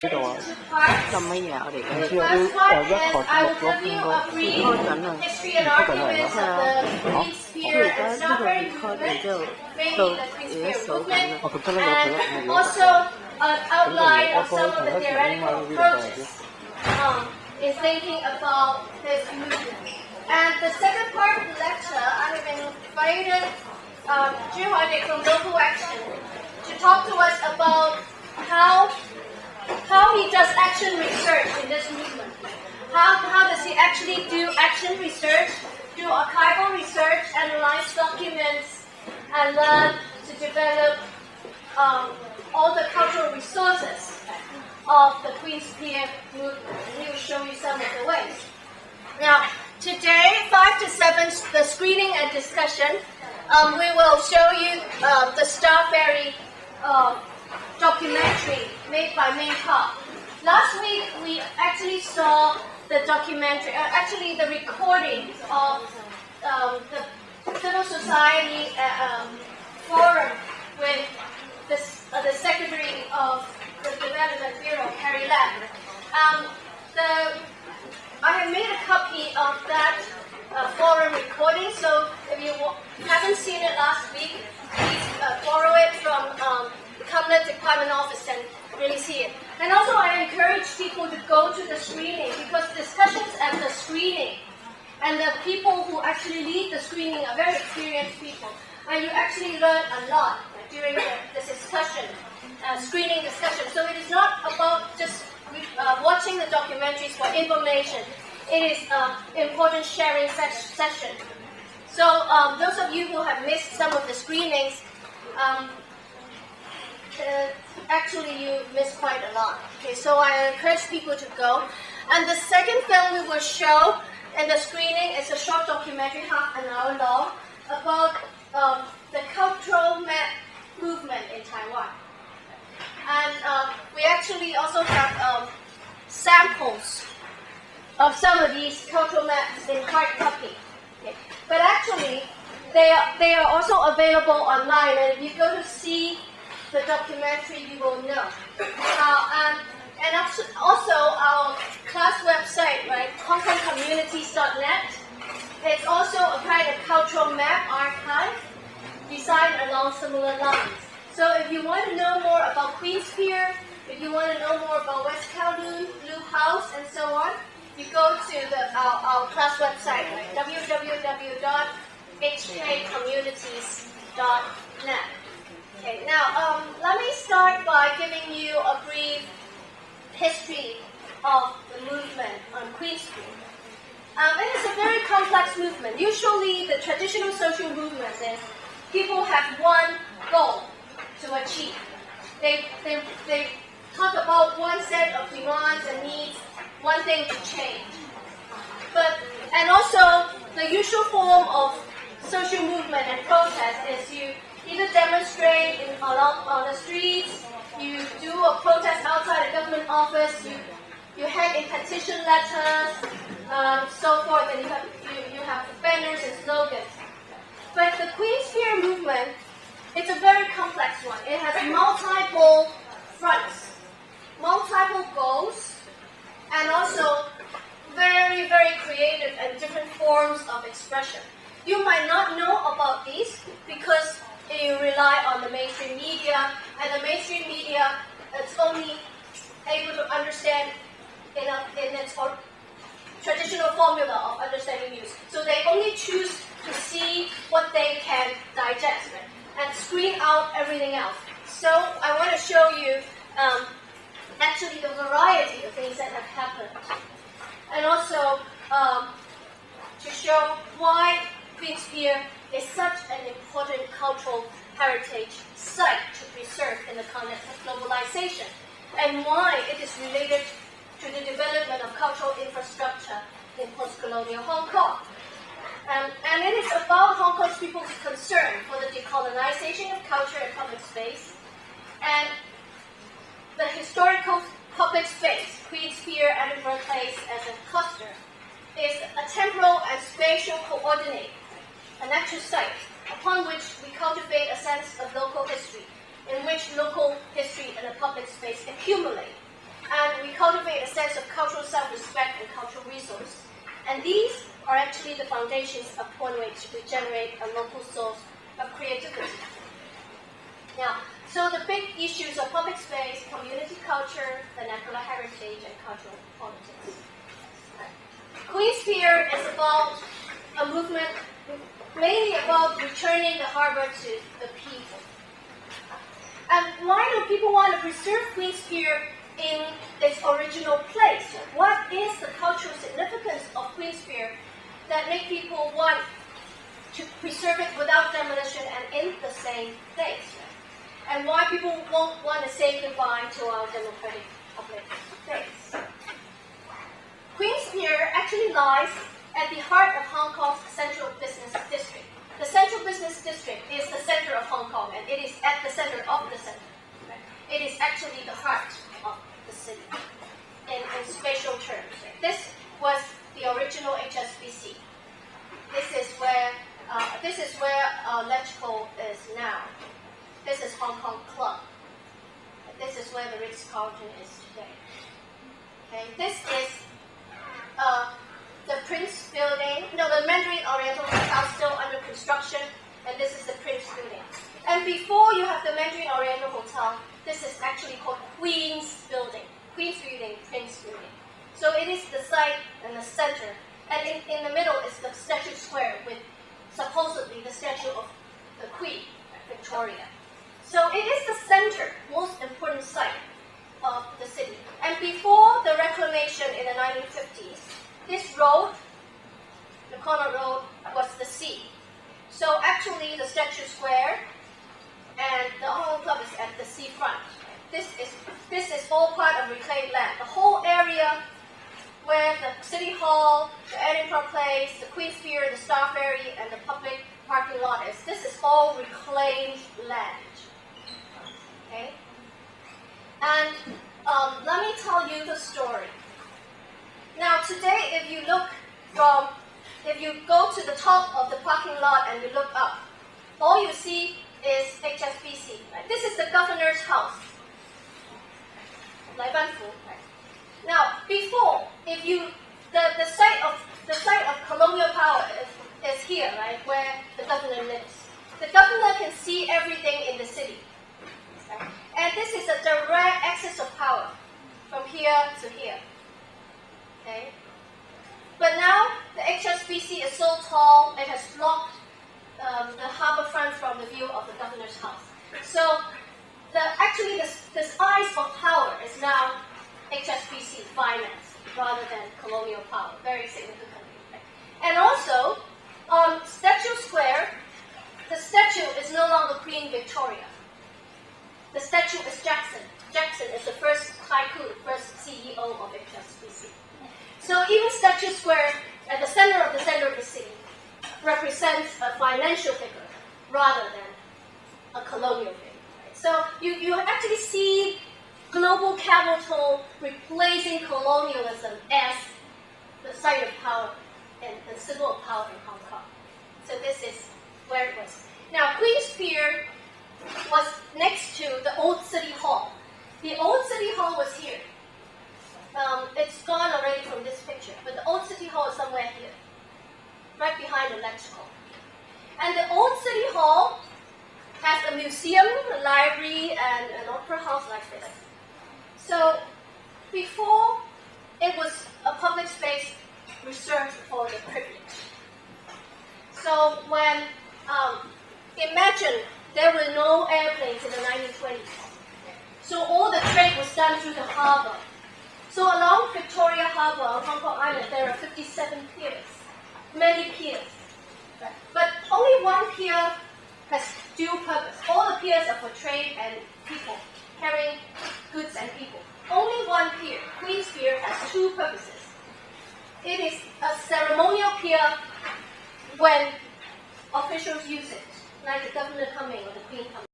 呢度啊，咁乜嘢我哋唔知啊，要一學六咯，應該開緊啊，開緊嚟咯，係啊，好，佢而家呢個係開，然之後到而家數緊啦，我覺得呢個佢咯，咁我幫同一時應該呢個係啫。Is thinking about this movement. And the second part of the lecture, I have invited Zhu Huadik from Local Action to talk to us about how he does action research in this movement. How does he actually do action research, do archival research, analyze documents, and learn to develop all the cultural resources of the Queen's Pier movement. And he will show you some of the ways. Now, today, 5 to 7, the screening and discussion, we will show you the Ferry documentary made by Ming Pa. Last week, we actually saw the documentary, actually the recording of the civil society forum with the Secretary of the Development Bureau, Ferry. I have made a copy of that forum recording, so if you haven't seen it last week, please borrow it from the Cabinet Department office and really see it. And also I encourage people to go to the screening, because discussions at the screening and the people who actually lead the screening are very experienced people. And you actually learn a lot during the discussion, screening discussion. So it is not about just watching the documentaries for information. It is an important sharing session. So those of you who have missed some of the screenings, actually you missed quite a lot. Okay, so I encourage people to go. And the second film we will show in the screening is a short documentary, half an hour long, about the cultural map movement in Taiwan. And we actually also have samples of some of these cultural maps in hard copy. Okay. But actually, they are also available online, and if you go to see the documentary, you will know. And also our class website, right, hongkongcommunities.net, it's also a kind of cultural map archive designed along similar lines. So if you want to know more about Queen's Pier, if you want to know more about West Kowloon, Blue House, and so on, you go to our class website, right, www.hkcommunities.net. Okay, now let me start by giving you a brief history of the movement on Queen's Pier. It is a very complex movement. Usually the traditional social movement is people have one goal to achieve. They talk about one set of demands and needs, one thing to change. And also the usual form of social movement and protest is you either demonstrate on the streets, you do a protest outside a government office, you hang in petition letters, so forth, and you have banners and slogans. But the Queen's Pier movement, it's a very complex one. It has multiple fronts, multiple goals, and also very, very creative and different forms of expression. You might not know about these because you rely on the mainstream media, and the mainstream media is only able to understand in its traditional formula of understanding news. So they only choose to see what they can digest and screen out everything else. So I want to show you actually the variety of things that have happened, and also to show why Queen's Pier is such an important cultural heritage site to preserve in the context of globalization, and why it is related to the development of cultural infrastructure in postcolonial Hong Kong. And it is about Hong Kong's people's concern for the decolonization of culture and public space, and the historical public space, Queen's Pier, Edinburgh Place as a cluster, is a temporal and spatial coordinate, an actual site upon which we cultivate a sense of local history, in which local history and a public space accumulate. And these are actually the foundations upon which we generate a local source of creativity. Now, so the big issues are public space, community culture, the natural heritage, and cultural politics. Queen's Pier is about a movement mainly about returning the harbor to the people. And why do people want to preserve Queen's Pier in its original place? What is the cultural significance of Queen's Pier that make people want to preserve it without demolition and in the same place? And why people won't want to say goodbye to our democratic public space? Queen's Pier actually lies at the heart of Hong Kong's central business district. The central business district is the center of Hong Kong, and it is at the center of the center. Right? It is actually the heart of the city in spatial terms. Right? This was the original HSBC. This is where Electrical is now. This is Hong Kong Club. This is where the Ritz-Carlton is today. Okay, this is the Prince Building. No, the Mandarin Oriental Hotel still under construction, and this is the Prince Building. And before you have the Mandarin Oriental Hotel, this is actually called Queen's Building. Queen's Building, Prince Building. So it is the site and the center, and in the middle is the Statue Square with supposedly the statue of the Queen, Victoria. So it is the center, most important site of the city. And before the reclamation in the 1950s, this road, the corner road, was the sea. So actually the Statue Square and the Hong Kong Club is at the seafront. This is all part of reclaimed land. The whole area where the City Hall, the Edinburgh Place, the Queen's Pier, the Star Ferry, and the public parking lot is, this is all reclaimed land. Okay? And let me tell you the story. Now today, if you go to the top of the parking lot and you look up, all you see is HSBC. Right? This is the governor's house. Lai Ban Fu. Right? Now, before, if you the site of colonial power is here, right, where the governor lives. The governor can see everything in the city. Okay? And this is a direct access of power from here to here. Okay? But now the HSBC is so tall, it has blocked the harbour front from the view of the governor's house. So actually this eyes of power is now HSBC finance rather than colonial power, very significantly. Right? And also, Statue Square, the statue is no longer Queen Victoria. The statue is Jackson. Jackson is the first tycoon, first CEO of HSBC. So even Statue Square, at the center of the city, represents a financial figure rather than a colonial figure. Right? So you actually see global capital replacing colonialism as the site of power and the symbol of power in Hong Kong. So this is where it was. Now, Queen's Pier was next to the old City Hall. The old City Hall was here. It's gone already from this picture, but the old City Hall is somewhere here, right behind the Electrical. And the old City Hall has a museum, a library, and an opera house like this. So before, it was a public space reserved for the privileged. So when, imagine there were no airplanes in the 1920s. So all the trade was done through the harbor. So along Victoria Harbor on Hong Kong Island, there are 57 piers, many piers. Right? But only one pier has dual purpose. All the piers are for trade and people, carrying goods and people. Only one pier, Queen's Pier, has two purposes. It is a ceremonial pier when officials use it, like the governor coming or the queen coming.